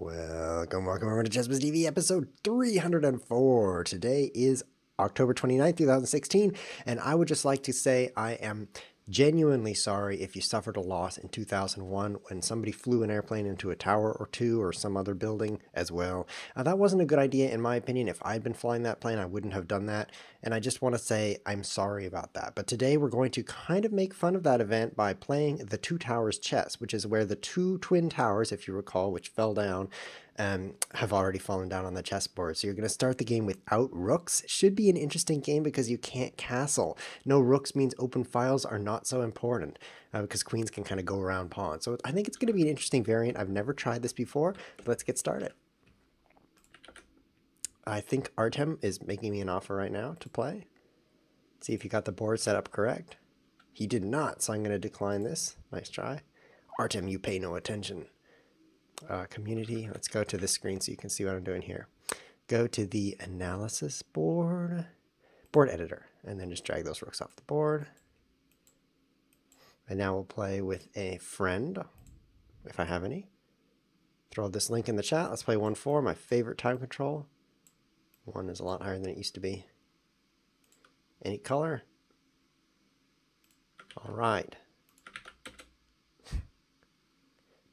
Welcome over to Chessboard TV episode 304. Today is October 29th, 2016, and I would just like to say I am genuinely sorry if you suffered a loss in 2001 when somebody flew an airplane into a tower or two or some other building as well. That wasn't a good idea in my opinion. If I'd been flying that plane, I wouldn't have done that, and I just want to say I'm sorry about that. But today we're going to kind of make fun of that event by playing the Two Towers chess, which is where the two twin towers, if you recall, which fell down, have already fallen down on the chessboard. So you're going to start the game without rooks. It should be an interesting game because you can't castle. No rooks means open files are not so important because queens can kind of go around pawns. So I think it's going to be an interesting variant. I've never tried this before. Let's get started. I think Artem is making me an offer right now to play. See if you got the board set up correct. He did not, so I'm going to decline this. Nice try. Artem, you pay no attention. Community, let's go to this screen so you can see what I'm doing here. Go to the analysis board editor, and then just drag those rooks off the board. And now we'll play with a friend, if I have any. Throw this link in the chat. Let's play 1-4, my favorite time control. 1 is a lot higher than it used to be. Any color? All right.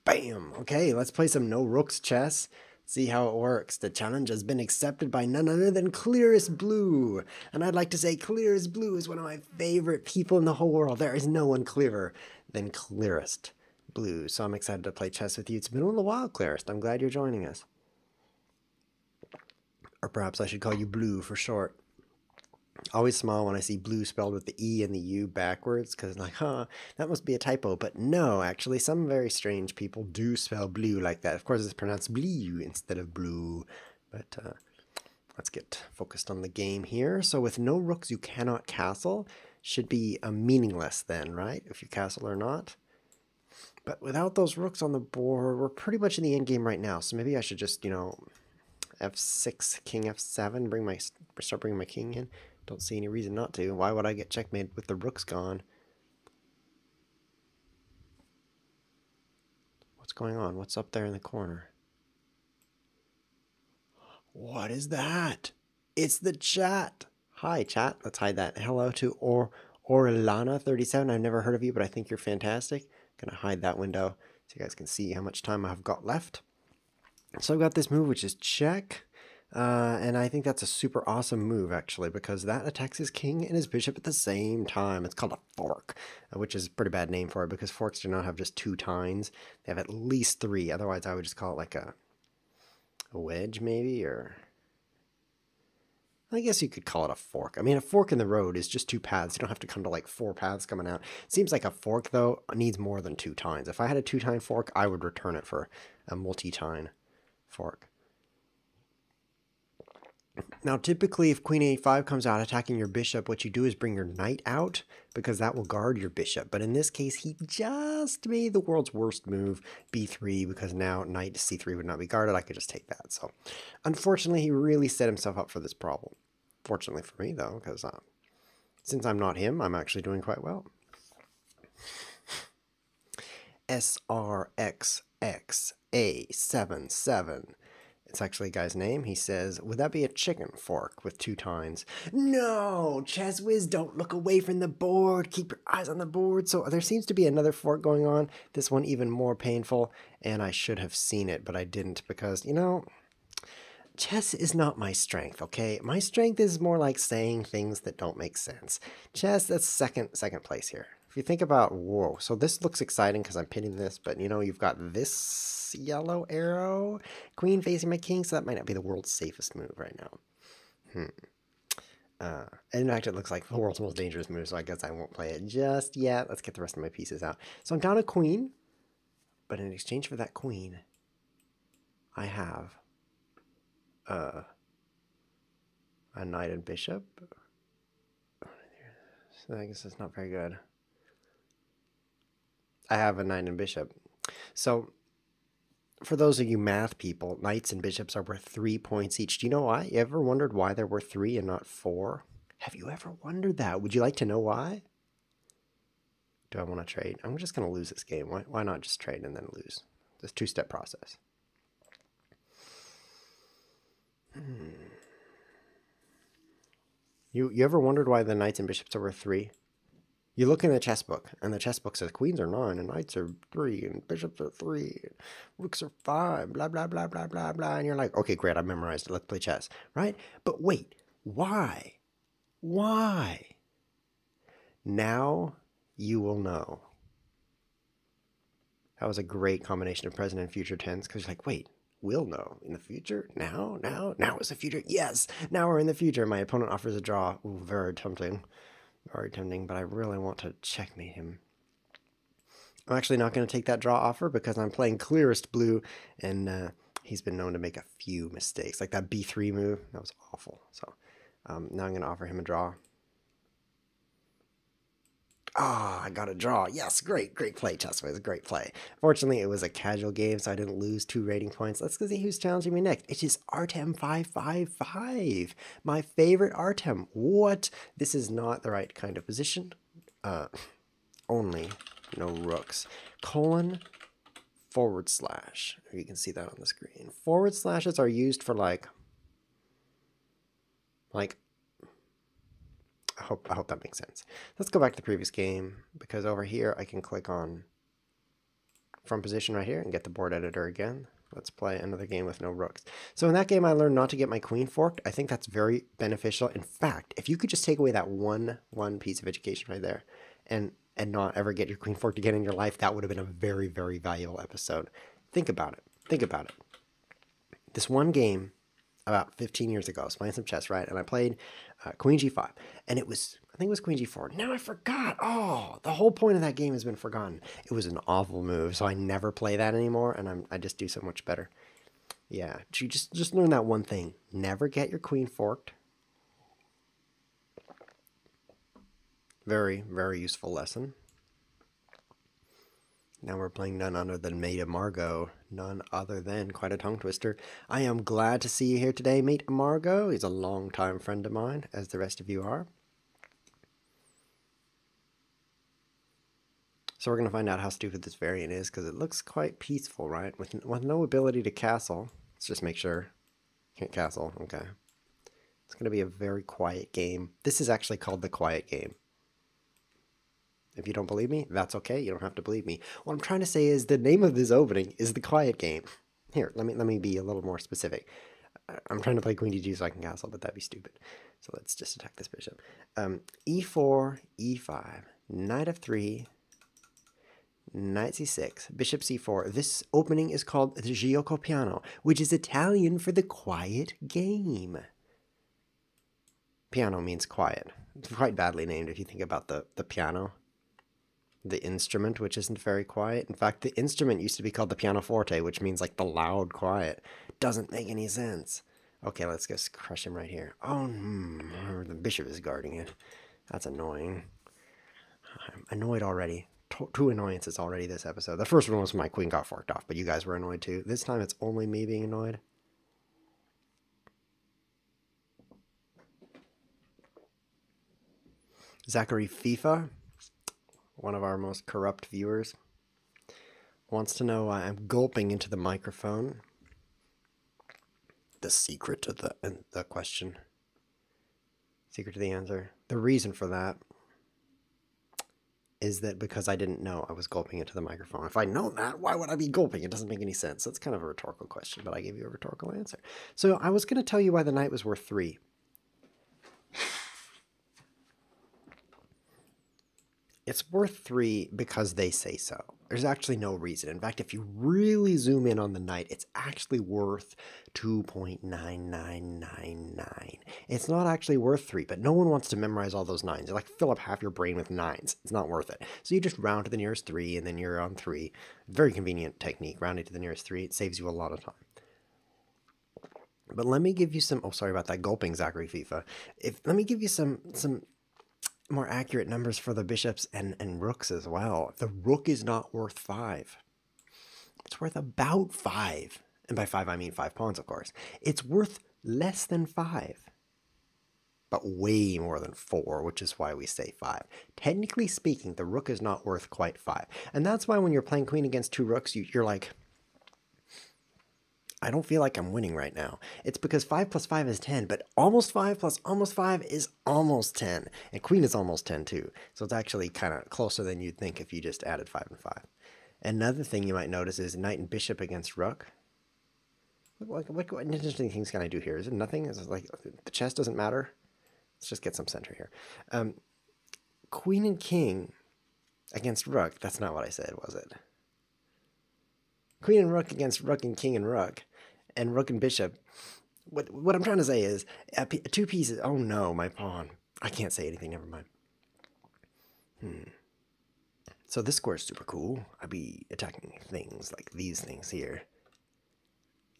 Bam! Okay, let's play some no rooks chess. See how it works. The challenge has been accepted by none other than Clearest Blue. And I'd like to say Clearest Blue is one of my favorite people in the whole world. There is no one clearer than Clearest Blue. So I'm excited to play chess with you. It's been a little while, Clearest. I'm glad you're joining us. Or perhaps I should call you Blue for short. Always smile when I see blue spelled with the E and the U backwards, because like, that must be a typo. But no, actually, some very strange people do spell blue like that. Of course, it's pronounced blue instead of blue. But let's get focused on the game here. So with no rooks, you cannot castle. Should be meaningless then, right? If you castle or not. But without those rooks on the board, we're pretty much in the end game right now. So maybe I should just, you know, F6, King F7, start bringing my king in. Don't see any reason not to. Why would I get checkmate with the rooks gone? What's going on? What's up there in the corner? What is that? It's the chat. Hi, chat. Let's hide that. Hello to Orlana37. I've never heard of you, but I think you're fantastic. Gonna hide that window so you guys can see how much time I've got left. So I've got this move, which is check. And I think that's a super awesome move, actually, because that attacks his king and his bishop at the same time. It's called a fork, which is a pretty bad name for it, because forks do not have just 2 tines. They have at least 3. Otherwise, I would just call it like a wedge, maybe, or I guess you could call it a fork. I mean, a fork in the road is just 2 paths. You don't have to come to like 4 paths coming out. It seems like a fork, though, needs more than 2 tines. If I had a 2-tine fork, I would return it for a multi-tine fork. Now, typically, if Queen A5 comes out attacking your bishop, what you do is bring your knight out, because that will guard your bishop. But in this case, he just made the world's worst move, B3, because now knight to C3 would not be guarded. I could just take that. So, unfortunately, he really set himself up for this problem. Fortunately for me, though, because since I'm not him, I'm actually doing quite well. SRXXA77. It's actually a guy's name. He says, would that be a chicken fork with 2 tines? No! Chess Whiz, don't look away from the board. Keep your eyes on the board. So there seems to be another fork going on. This one even more painful. And I should have seen it, but I didn't because, you know, chess is not my strength, okay? My strength is more like saying things that don't make sense. Chess, that's second place here. If you think about, whoa, so this looks exciting because I'm pinning this, but you know, you've got this yellow arrow, queen facing my king, so that might not be the world's safest move right now. In fact, it looks like the world's most dangerous move, so I guess I won't play it just yet. Let's get the rest of my pieces out. So I'm down a queen, but in exchange for that queen, I have a knight and bishop. So I guess that's not very good. I have a knight and bishop. So for those of you math people, knights and bishops are worth 3 points each. Do you know why? You ever wondered why they're worth 3 and not 4? Have you ever wondered that? Would you like to know why? Do I want to trade? I'm just going to lose this game. Why not just trade and then lose? This 2-step process. You ever wondered why the knights and bishops are worth 3? You look in the chess book, and the chess book says queens are 9, and knights are 3, and bishops are 3, and rooks are 5, blah, blah, blah, blah, blah, blah. And you're like, okay, great, I memorized it. Let's play chess, right? But wait, why? Why? Now you will know. That was a great combination of present and future tense, because you're like, wait, we'll know in the future? Now is the future? Yes, now we're in the future. My opponent offers a draw. Ooh, very tempting. Very tempting, but I really want to checkmate him. I'm actually not going to take that draw offer because I'm playing clearest blue, and he's been known to make a few mistakes. Like that b3 move, that was awful. So now I'm going to offer him a draw. Ah, I got a draw. Yes, great play, ChessWiz, great play. Fortunately, it was a casual game, so I didn't lose 2 rating points. Let's go see who's challenging me next. It is Artem 555, my favorite Artem. What? This is not the right kind of position. Only no rooks. Colon / You can see that on the screen. Forward slashes are used for like I hope that makes sense. Let's go back to the previous game, because over here I can click on from position right here and get the board editor again. Let's play another game with no rooks. So in that game I learned not to get my queen forked. I think that's very beneficial. In fact, if you could just take away that one piece of education right there and not ever get your queen forked again in your life, that would have been a very, very valuable episode. Think about it. Think about it. This one game about 15 years ago, I was playing some chess, right? And I played queen g5, and I think it was queen g4. Now I forgot. Oh, the whole point of that game has been forgotten. It was an awful move, so I never play that anymore, and I just do so much better. Yeah, you just learn that one thing. Never get your queen forked. Very, very useful lesson. Now we're playing none other than Mate Margot. None other than quite a tongue twister. I am glad to see you here today, Mate Margot. He's a longtime friend of mine, as the rest of you are. So we're going to find out how stupid this variant is, because it looks quite peaceful, right? With no ability to castle. Let's just make sure. Can't castle. Okay. It's going to be a very quiet game. This is actually called the quiet game. If you don't believe me, that's okay. You don't have to believe me. What I'm trying to say is the name of this opening is the quiet game. Here, let me be a little more specific. I'm trying to play queen d2 so I can castle, but that'd be stupid. So let's just attack this bishop. E4, E5, knight f3, knight c6, bishop c4. This opening is called the Gioco Piano, which is Italian for the quiet game. Piano means quiet. It's quite badly named if you think about the piano. The instrument, which isn't very quiet. In fact, the instrument used to be called the pianoforte, which means like the loud quiet. Doesn't make any sense. Okay, let's just crush him right here. Oh, the bishop is guarding it. That's annoying. I'm annoyed already. Two annoyances already this episode. The first one was my queen got forked off, but you guys were annoyed too. This time it's only me being annoyed. Zachary FIFA, one of our most corrupt viewers, wants to know why I'm gulping into the microphone. The secret to the question. Secret to the answer. The reason for that is that because I didn't know I was gulping into the microphone. If I'd known that, why would I be gulping? It doesn't make any sense. That's kind of a rhetorical question, but I gave you a rhetorical answer. So I was going to tell you why the knight was worth 3. It's worth 3 because they say so. There's actually no reason. In fact, if you really zoom in on the knight, it's actually worth 2.9999. It's not actually worth 3, but no one wants to memorize all those 9s. You like fill up half your brain with 9s. It's not worth it. So you just round to the nearest 3, and then you're on 3. Very convenient technique, rounding to the nearest 3. It saves you a lot of time. But let me give you some... Oh, sorry about that gulping, Zachary FIFA. Let me give you some more accurate numbers for the bishops and rooks as well. The rook is not worth 5. It's worth about 5. And by 5, I mean 5 pawns, of course. It's worth less than 5. But way more than 4, which is why we say 5. Technically speaking, the rook is not worth quite 5. And that's why when you're playing queen against 2 rooks, you're like, I don't feel like I'm winning right now. It's because 5 plus 5 is 10, but almost 5 plus almost 5 is almost 10. And queen is almost 10 too. So it's actually kind of closer than you'd think if you just added 5 and 5. Another thing you might notice is knight and bishop against rook. What interesting things can I do here? Is it nothing? Is it like the chess doesn't matter? Let's just get some center here. Queen and king against rook. That's not what I said, was it? Queen and rook against rook and king and rook and bishop. What I'm trying to say is two pieces. Oh no, my pawn. I can't say anything. Never mind. So this square is super cool. I'd be attacking things like these things here.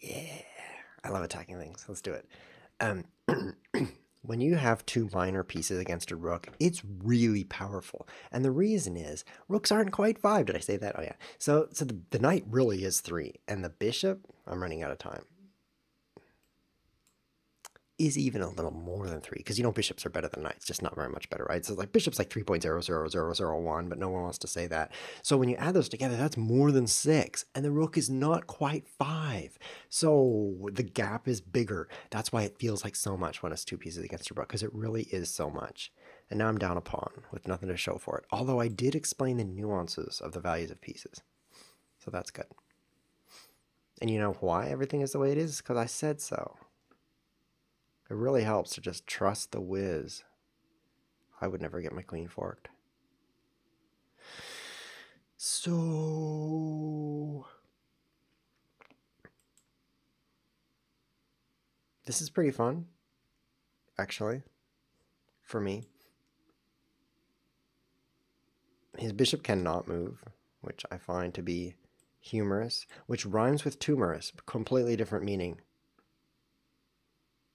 Yeah, I love attacking things. Let's do it. When you have two minor pieces against a rook, it's really powerful. And the reason is, rooks aren't quite 5. Did I say that? Oh, yeah. So the knight really is 3. And the bishop, I'm running out of time, is even a little more than 3. Because, bishops are better than knights. Just not very much better, right? So, like, bishop's like 3.00001, but no one wants to say that. So when you add those together, that's more than 6. And the rook is not quite 5. So the gap is bigger. That's why it feels like so much when it's two pieces against a rook, because it really is so much. And now I'm down a pawn with nothing to show for it. Although I did explain the nuances of the values of pieces. So that's good. And you know why everything is the way it is? Because I said so. It really helps to just trust the whiz. I would never get my queen forked. So this is pretty fun, actually, for me. His bishop cannot move, which I find to be humorous, which rhymes with tumorous, completely different meaning.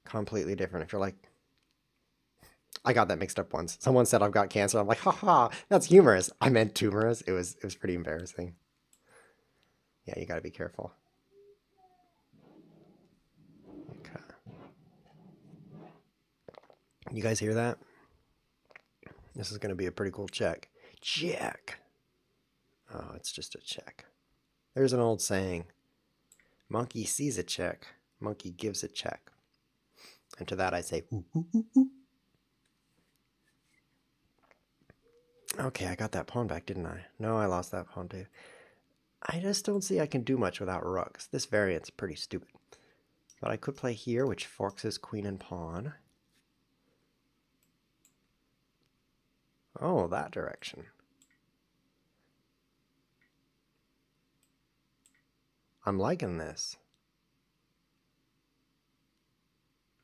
Completely different. If you're like, I got that mixed up once. Someone said I've got cancer. I'm like, haha, that's humorous. I meant tumorous. It was pretty embarrassing. Yeah, you got to be careful. Okay. You guys hear that? This is going to be a pretty cool check. Check. Oh, it's just a check. There's an old saying. Monkey sees a check. Monkey gives a check. And to that I say, ooh, ooh, ooh, ooh. Okay, I got that pawn back, didn't I? No, I lost that pawn too. I just don't see I can do much without rooks. This variant's pretty stupid. But I could play here, which forks his queen and pawn. Oh, that direction. I'm liking this.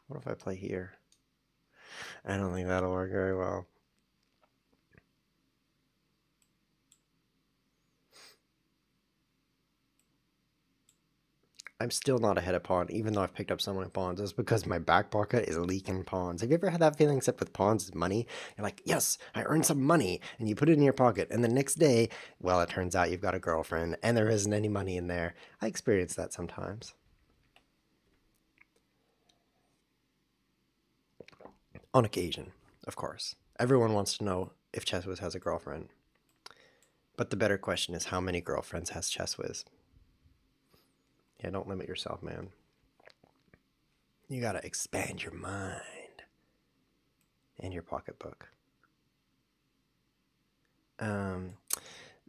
What if I play here? I don't think that'll work very well. I'm still not ahead of pawn, even though I've picked up so many pawns. It's because my back pocket is leaking pawns. Have you ever had that feeling, except with pawns is money? You're like, yes, I earned some money, and you put it in your pocket, and the next day, well, it turns out you've got a girlfriend, and there isn't any money in there. I experience that sometimes. On occasion, of course. Everyone wants to know if ChessWiz has a girlfriend. But the better question is, how many girlfriends has ChessWiz? Yeah, don't limit yourself, man. You gotta expand your mind and your pocketbook.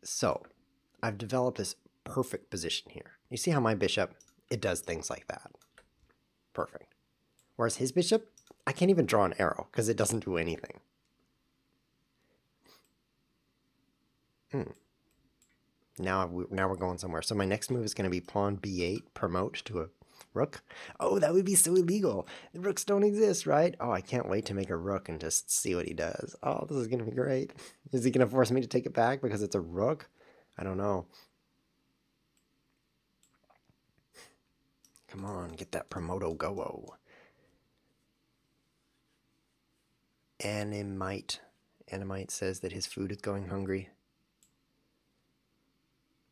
So, I've developed this perfect position here. You see how my bishop, it does things like that. Perfect. Whereas his bishop, I can't even draw an arrow because it doesn't do anything. Now we're going somewhere. So my next move is going to be pawn b8, promote to a rook. Oh, that would be so illegal. The rooks don't exist, right? Oh, I can't wait to make a rook and just see what he does. Oh, this is going to be great. Is he going to force me to take it back because it's a rook? I don't know. Come on, get that promoto go-o. Animite says that his food is going hungry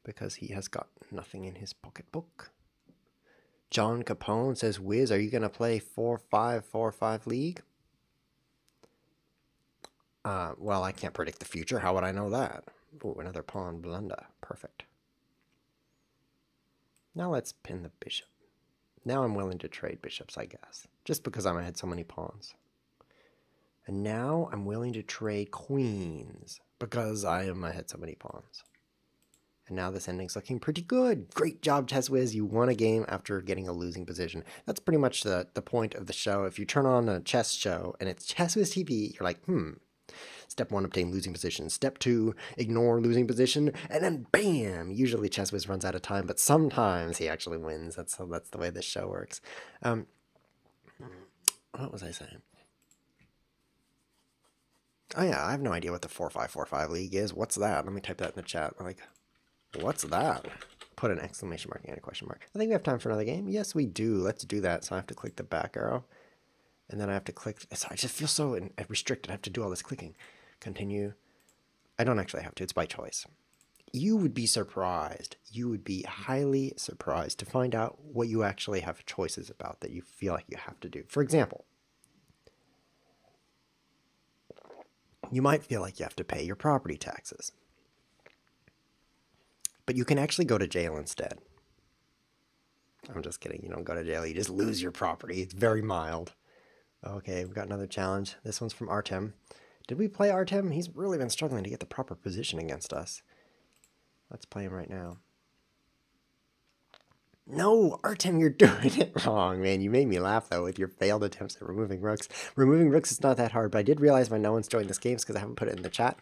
because he has got nothing in his pocketbook. John Capone says, Wiz, are you going to play 4-5, 4-5 league? Well, I can't predict the future. How would I know that? Ooh, another pawn blunder. Perfect. Now let's pin the bishop. Now I'm willing to trade bishops, I guess, just because I'm ahead so many pawns. And now I'm willing to trade queens because I am ahead so many pawns. And now this ending's looking pretty good. Great job, Chess Whiz. You won a game after getting a losing position. That's pretty much the point of the show. If you turn on a chess show and it's Chess Whiz TV, you're like, Step 1, obtain losing position. Step 2, ignore losing position. And then bam! Usually Chess Whiz runs out of time, but sometimes he actually wins. That's the way this show works. What was I saying? Oh yeah, I have no idea what the 4-5-4-5 league is. What's that? Let me type that in the chat. Like, what's that? Put an exclamation mark and a question mark. I think we have time for another game. Yes, we do. Let's do that. So I have to click the back arrow. And then I have to click. So I just feel so restricted. I have to do all this clicking. Continue. I don't actually have to. It's by choice. You would be surprised. You would be highly surprised to find out what you actually have choices about that you feel like you have to do. For example, you might feel like you have to pay your property taxes. But you can actually go to jail instead. I'm just kidding. You don't go to jail. You just lose your property. It's very mild. Okay, we've got another challenge. This one's from Artem. Did we play Artem? He's really been struggling to get the proper position against us. Let's play him right now. No, Artem, you're doing it wrong, man. You made me laugh, though, with your failed attempts at removing rooks. Removing rooks is not that hard, but I did realize why no one's joined this game because I haven't put it in the chat.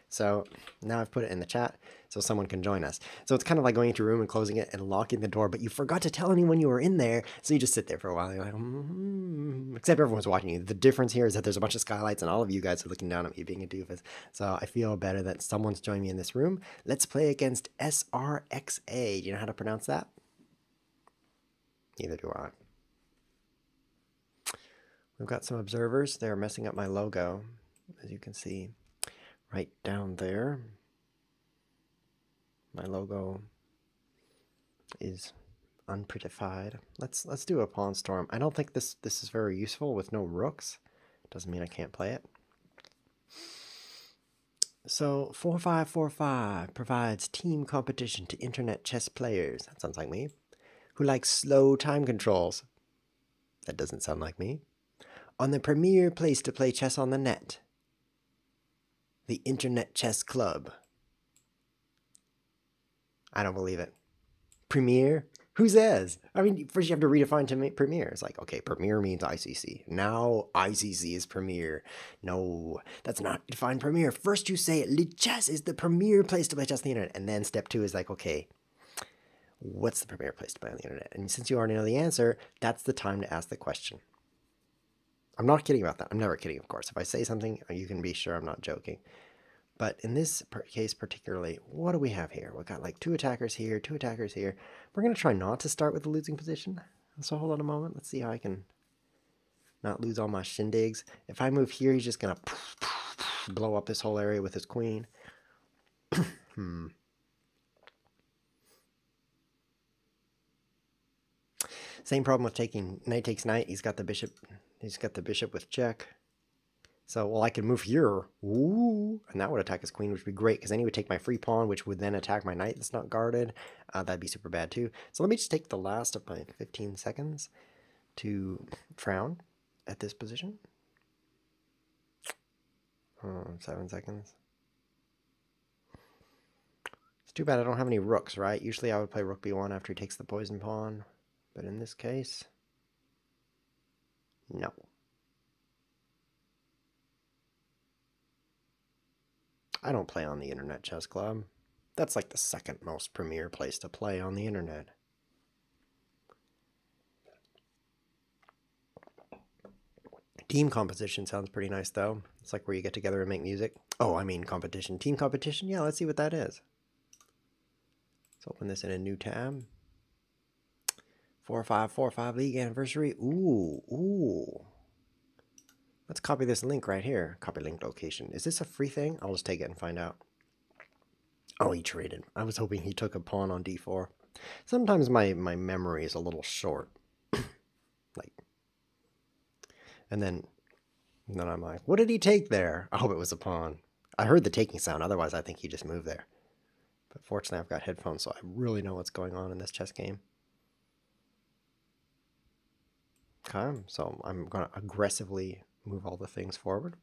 So now I've put it in the chat so someone can join us. So it's kind of like going into a room and closing it and locking the door, but you forgot to tell anyone you were in there, so you just sit there for a while. You're like, except everyone's watching you. The difference here is that there's a bunch of skylights and all of you guys are looking down at me being a doofus. So I feel better that someone's joined me in this room. Let's play against SRXA. Do you know how to pronounce that? Neither do I. We've got some observers. They're messing up my logo, as you can see. Right down there, my logo is unprettified. Let's do a pawn storm. I don't think this is very useful with no rooks. Doesn't mean I can't play it. So 4-5-4-5 provides team competition to internet chess players. That sounds like me. Who like slow time controls. That doesn't sound like me. On the premier place to play chess on the net. The Internet Chess Club. I don't believe it. Premier? Who says? I mean, first you have to redefine to Premier. It's like, okay, Premier means ICC. Now ICC is Premier. No, that's not defined Premier. First you say chess is the premier place to play chess on the internet. And then step 2 is like, okay, what's the premier place to play on the internet? And since you already know the answer, that's the time to ask the question. I'm not kidding about that. I'm never kidding, of course. If I say something, you can be sure I'm not joking. But in this case particularly, what do we have here? We've got like 2 attackers here, 2 attackers here. We're going to try not to start with the losing position. So hold on a moment. Let's see how I can not lose all my shindigs. If I move here, he's just going to blow up this whole area with his queen. Same problem with taking knight takes knight. He's got the bishop with check. So, well, I can move here. Ooh, and that would attack his queen, which would be great, because then he would take my free pawn, which would then attack my knight that's not guarded. That'd be super bad, too. So let me just take the last of my 15 seconds to frown at this position. 7 seconds. It's too bad I don't have any rooks, right? Usually I would play rook b1 after he takes the poison pawn. But in this case, no. I don't play on the Internet Chess Club. That's like the second most premier place to play on the internet. Team composition sounds pretty nice, though. It's like where you get together and make music. Oh, I mean competition. Team competition? Yeah, let's see what that is. Let's open this in a new tab. 4-5-4-5 league anniversary. Ooh. Let's copy this link right here. Copy link location. Is this a free thing? I'll just take it and find out. Oh, he traded. I was hoping he took a pawn on d4. Sometimes my memory is a little short. And then I'm like, what did he take there? I hope it was a pawn. I heard the taking sound. Otherwise, I think he just moved there. But fortunately, I've got headphones, so I really know what's going on in this chess game. Okay, so I'm going to aggressively move all the things forward.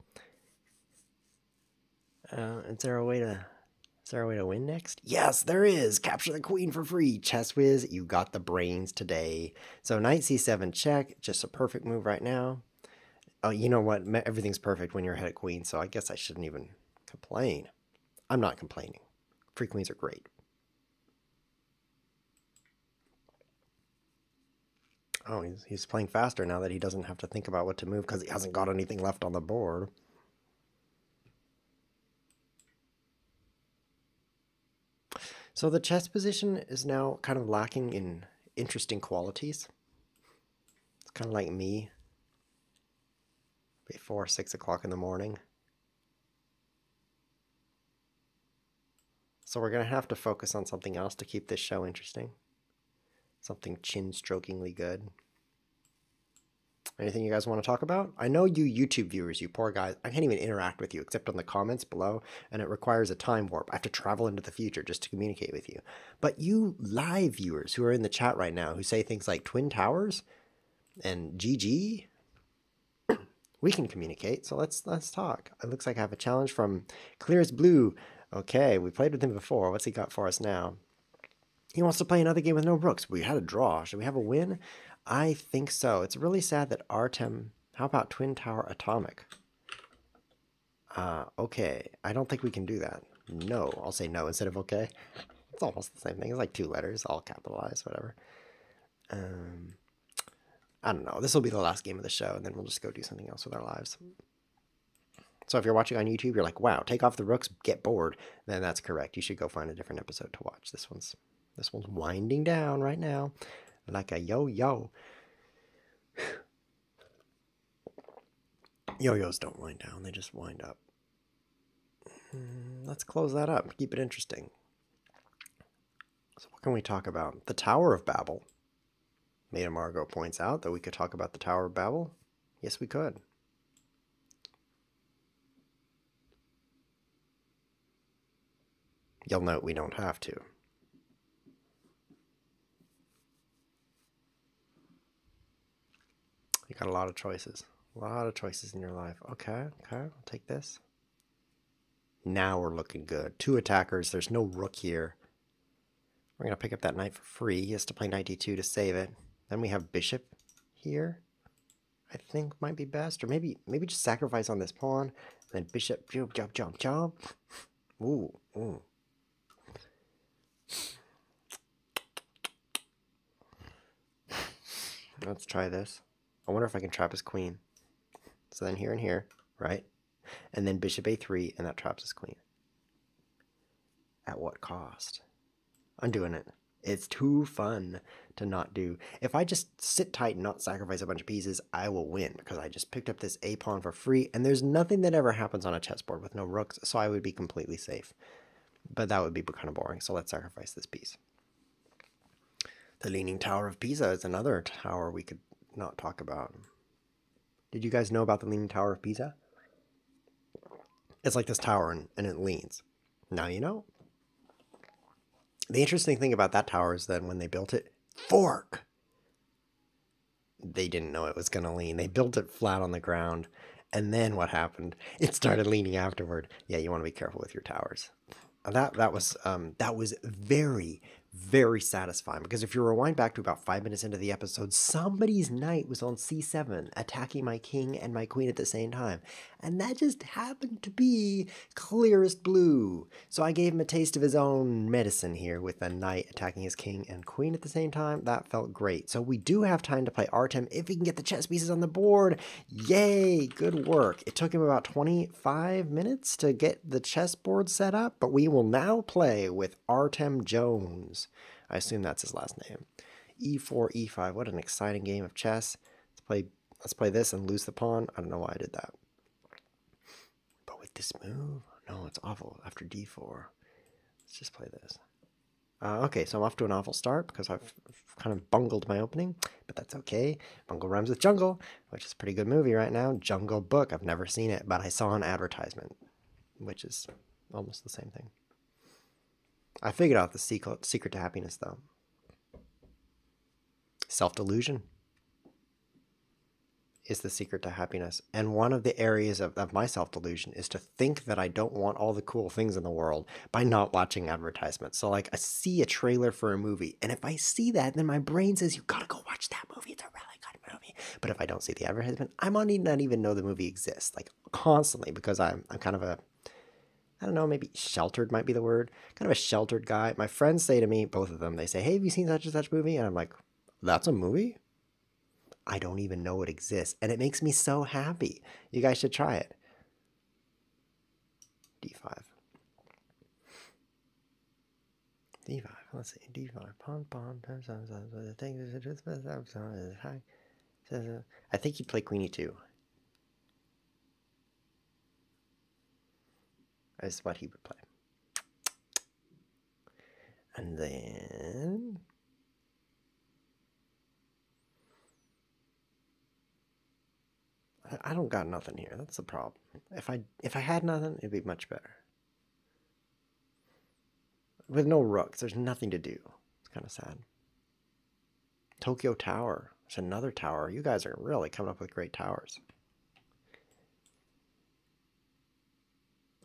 Is there a way to win next? Yes, there is. Capture the queen for free. Chess Whiz, you got the brains today. So knight c7 check, just a perfect move right now. Oh, you know what? Everything's perfect when you're ahead at queen, so I guess I shouldn't even complain. I'm not complaining. Free queens are great. Oh, he's playing faster now that he doesn't have to think about what to move because he hasn't got anything left on the board. So the chess position is now kind of lacking in interesting qualities. It's kind of like me before 6 o'clock in the morning. So we're going to have to focus on something else to keep this show interesting. Something chin-strokingly good. Anything you guys want to talk about? I know you YouTube viewers, you poor guys, I can't even interact with you except on the comments below, and it requires a time warp. I have to travel into the future just to communicate with you. But you live viewers who are in the chat right now who say things like Twin Towers and GG, we can communicate, so let's talk. It looks like I have a challenge from Clear as Blue. Okay, we played with him before. What's he got for us now? He wants to play another game with no rooks. We had a draw. Should we have a win? I think so. It's really sad that Artem... How about Twin Tower Atomic? Okay. I don't think we can do that. No. I'll say no instead of okay. It's almost the same thing. It's like 2 letters, all capitalized, whatever. I don't know. This will be the last game of the show, and then we'll just go do something else with our lives. So if you're watching on YouTube, you're like, wow, take off the rooks, get bored. Then that's correct. You should go find a different episode to watch. This one's winding down right now like a yo-yo. Yo-yos don't wind down, they just wind up. Let's close that up, keep it interesting. So what can we talk about? The Tower of Babel. Maida Margot points out that we could talk about the Tower of Babel. Yes, we could. You'll note we don't have to. You got a lot of choices. A lot of choices in your life. Okay, I'll take this. Now we're looking good. 2 attackers. There's no rook here. We're going to pick up that knight for free. He has to play knight d2 to save it. Then we have bishop here. I think might be best. Or maybe just sacrifice on this pawn. And then bishop, jump, jump, jump, jump. Ooh. Let's try this. I wonder if I can trap his queen. So then here and here, right? And then bishop a3, and that traps his queen. At what cost? I'm doing it. It's too fun to not do. If I just sit tight and not sacrifice a bunch of pieces, I will win because I just picked up this a pawn for free, and there's nothing that ever happens on a chessboard with no rooks, so I would be completely safe. But that would be kind of boring, so let's sacrifice this piece. The Leaning Tower of Pisa is another tower we could not talk about. Did you guys know about the Leaning Tower of Pisa? It's like this tower and it leans. Now you know. The interesting thing about that tower is that when they built it, fork! They didn't know it was going to lean. They built it flat on the ground. And then what happened? It started leaning afterward. Yeah, you want to be careful with your towers. That was very, very satisfying, because if you rewind back to about 5 minutes into the episode, somebody's knight was on c7 attacking my king and my queen at the same time, and that just happened to be Clearest Blue. So I gave him a taste of his own medicine here with a knight attacking his king and queen at the same time. That felt great. So we do have time to play Artem if we can get the chess pieces on the board. Yay, good work. It took him about 25 minutes to get the chessboard set up, but we will now play with Artem Jones. I assume that's his last name. e4, e5. What an exciting game of chess. Let's play this and lose the pawn. I don't know why I did that. But with this move, no, it's awful. After d4. Let's just play this. Okay, so I'm off to an awful start because I've kind of bungled my opening, but that's okay. Bungle rhymes with jungle, which is a pretty good movie right now. Jungle Book. I've never seen it, but I saw an advertisement, which is almost the same thing. I figured out the secret to happiness, though. Self-delusion. is the secret to happiness. And one of the areas of my self-delusion is to think that I don't want all the cool things in the world by not watching advertisements. So like I see a trailer for a movie, and if I see that, then my brain says, you gotta go watch that movie. It's a really good movie. But if I don't see the advertisement, I might not even know the movie exists, like constantly, because I'm kind of a, I don't know, maybe sheltered might be the word. Kind of a sheltered guy. My friends say to me, both of them, they say, hey, have you seen such and such movie? And I'm like, that's a movie? I don't even know it exists. And it makes me so happy. You guys should try it. D5. D5. Let's see. D5. Pawn, pawn. I think he'd play Queen E2. Is what he would play. And then I don't got nothing here. That's the problem. If I had nothing, it'd be much better. With no rooks, there's nothing to do. It's kind of sad. Tokyo Tower. It's another tower. You guys are really coming up with great towers.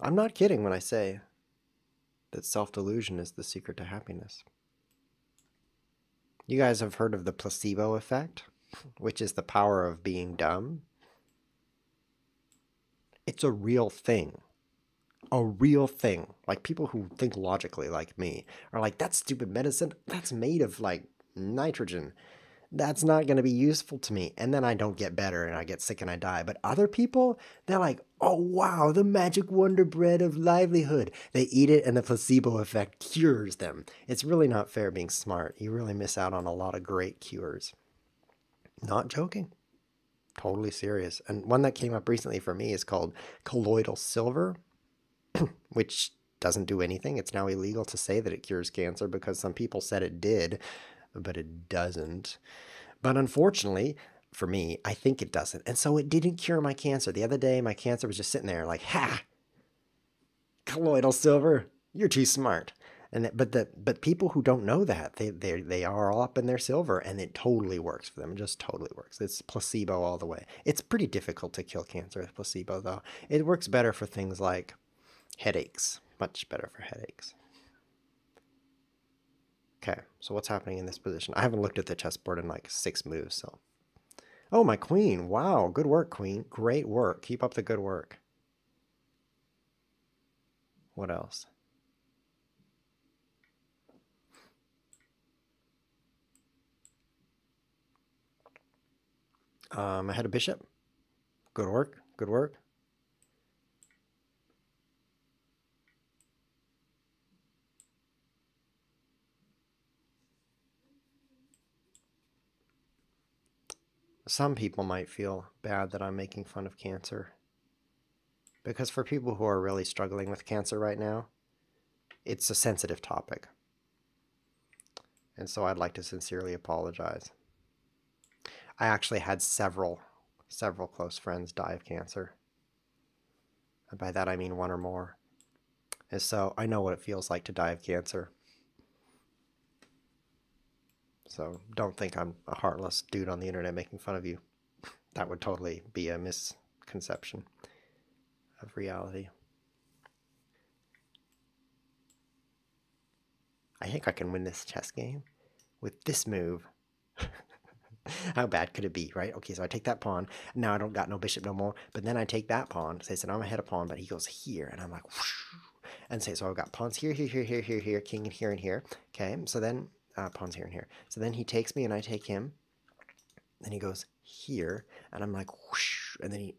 I'm not kidding when I say that self-delusion is the secret to happiness. You guys have heard of the placebo effect, which is the power of being dumb. It's a real thing. A real thing. Like people who think logically like me are like, that's stupid medicine. That's made of like nitrogen. That's not going to be useful to me. And then I don't get better and I get sick and I die. But other people, they're like, oh, wow, the magic wonder bread of livelihood. They eat it and the placebo effect cures them. It's really not fair being smart. You really miss out on a lot of great cures. Not joking. Totally serious. And one that came up recently for me is called colloidal silver, which doesn't do anything. It's now illegal to say that it cures cancer because some people said it did, but it doesn't. But unfortunately, for me, I think it doesn't. And so it didn't cure my cancer. The other day, my cancer was just sitting there like, ha! Colloidal silver, you're too smart. And but people who don't know that, they are all up in their silver, and it totally works for them. It just totally works. It's placebo all the way. It's pretty difficult to kill cancer with placebo, though. It works better for things like headaches. Much better for headaches. Okay, so what's happening in this position? I haven't looked at the chessboard in like 6 moves, so. Oh, my queen. Wow, good work, queen. Great work. Keep up the good work. What else? I had a bishop. Good work. Good work. Some people might feel bad that I'm making fun of cancer. Because for people who are really struggling with cancer right now, it's a sensitive topic. And so I'd like to sincerely apologize. I actually had several close friends die of cancer. And by that I mean 1 or more. And so I know what it feels like to die of cancer. So don't think I'm a heartless dude on the internet making fun of you. That would totally be a misconception of reality. I think I can win this chess game with this move. How bad could it be, right? Okay, so I take that pawn. Now I don't got no bishop no more. But then I take that pawn. So I said I'm ahead of pawn, but he goes here, and I'm like, whoosh. And say, so I've got pawns here, king here, and here. Okay, so then pawns here and here. So then he takes me, and I take him. Then he goes here, and I'm like, whoosh. And then he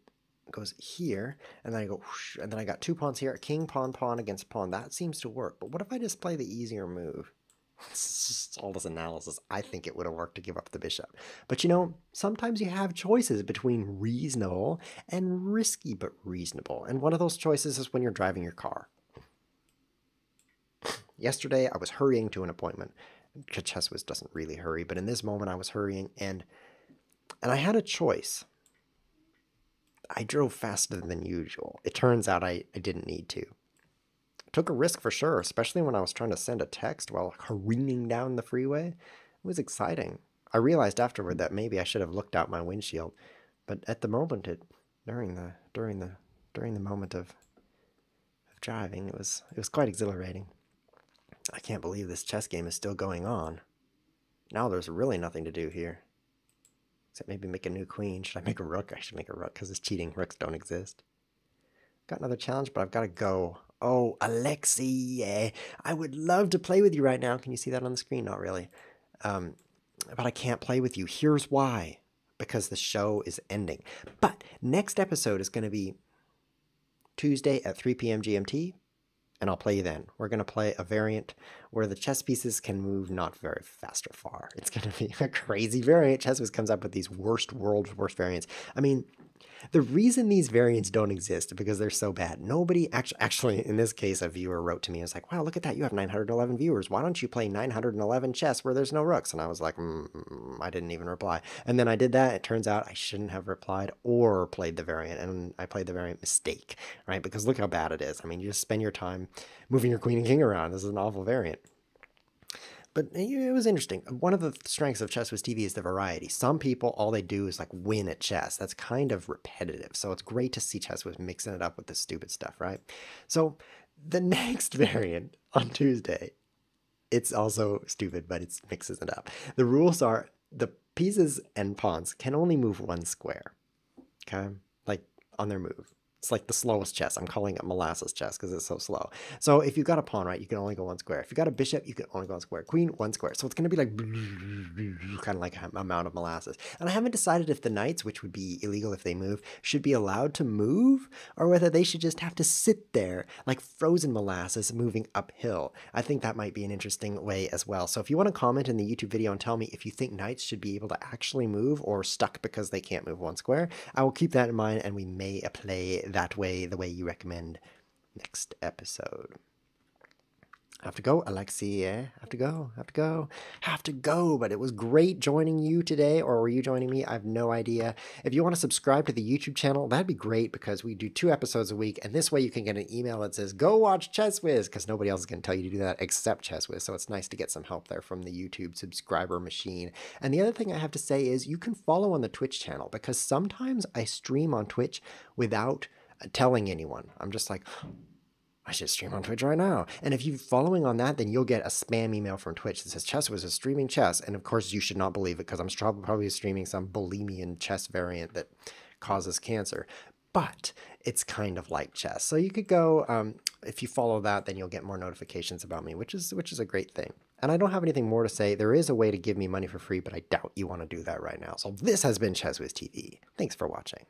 goes here, and then I go, whoosh. And then I got 2 pawns here, king, pawn, pawn against pawn. That seems to work. But what if I just play the easier move? All this analysis, I think it would have worked to give up the bishop. But you know, sometimes you have choices between reasonable and risky but reasonable. And one of those choices is when you're driving your car. Yesterday, I was hurrying to an appointment. ChessWiz doesn't really hurry, but in this moment I was hurrying, and I had a choice. I drove faster than usual. It turns out I didn't need to. Took a risk for sure, especially when I was trying to send a text while careening down the freeway. It was exciting. I realized afterward that maybe I should have looked out my windshield, But at the moment, during the moment of driving, it was quite exhilarating. I can't believe this chess game is still going on. Now there's really nothing to do here. Except maybe make a new queen. Should I make a rook? I should make a rook because it's cheating. Rooks don't exist. Got another challenge, but I've got to go. Oh, Alexei, I would love to play with you right now. Can you see that on the screen? Not really. But I can't play with you. Here's why. Because the show is ending. But next episode is going to be Tuesday at 3 p.m. GMT, and I'll play you then. We're going to play a variant where the chess pieces can move not very fast or far. It's going to be a crazy variant. ChessWiz comes up with these world's worst variants. I mean, the reason these variants don't exist is because they're so bad. Nobody, actually, in this case, a viewer wrote to me and was like, wow, look at that. You have 911 viewers. Why don't you play 911 chess where there's no rooks? And I was like, I didn't even reply. And then I did that. It turns out I shouldn't have replied or played the variant. And I played the variant mistake, right? Because look how bad it is. I mean, you just spend your time moving your queen and king around. This is an awful variant. But it was interesting. One of the strengths of ChessWiz TV is the variety. Some people, all they do is like win at chess. That's kind of repetitive. So it's great to see ChessWiz mixing it up with this stupid stuff, right? So the next variant on Tuesday, it's also stupid, but it mixes it up. The rules are the pieces and pawns can only move one square, okay? Like on their move. It's like the slowest chess. I'm calling it molasses chess because it's so slow. So if you've got a pawn, right, you can only go one square. If you've got a bishop, you can only go one square. Queen, one square. So it's going to be like kind of like an amount of molasses. And I haven't decided if the knights, which would be illegal if they move, should be allowed to move or whether they should just have to sit there like frozen molasses moving uphill. I think that might be an interesting way as well. So if you want to comment in the YouTube video and tell me if you think knights should be able to actually move or stuck because they can't move one square, I will keep that in mind and we may play that way, the way you recommend next episode. I have to go, Alexei. Have to go. But it was great joining you today. Or were you joining me? I have no idea. If you want to subscribe to the YouTube channel, that'd be great because we do 2 episodes a week. And this way you can get an email that says, go watch ChessWiz, because nobody else is going to tell you to do that except ChessWiz. So it's nice to get some help there from the YouTube subscriber machine. And the other thing I have to say is you can follow on the Twitch channel because sometimes I stream on Twitch without telling anyone. I'm just like, I should stream on Twitch right now. And if you're following on that, then you'll get a spam email from Twitch that says ChessWiz is streaming chess. And of course, you should not believe it because I'm probably streaming some bulimian chess variant that causes cancer. But it's kind of like chess. So you could go, if you follow that, then you'll get more notifications about me, which is a great thing. And I don't have anything more to say. There is a way to give me money for free, but I doubt you want to do that right now. So this has been ChessWiz TV. Thanks for watching.